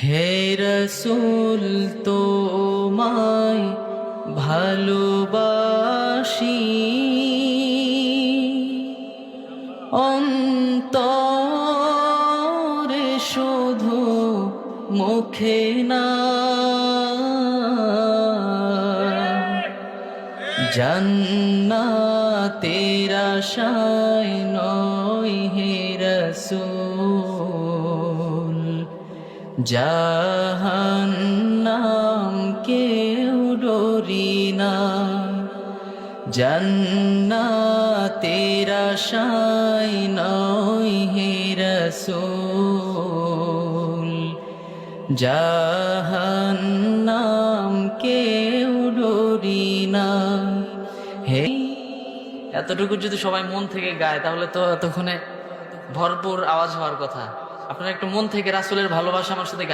হে রসূল তোমায় ভালোবাসি, অন্তরে শুধু মুখে না। জান্নাতের আশায় নয় হে রসূল, জাহান্নাম কেউ ডরি না। জান্নাতের আশায় নয় হে রসূল, জাহান্নাম কেউ ডরি না। হে, এতটুকু যদি সবাই মন থেকে গায় তাহলে তো এতক্ষণে ভরপুর আওয়াজ হওয়ার কথা। আপনারা একটু মন থেকে রাসূলের ভালোবাসা আমার সাথে গান।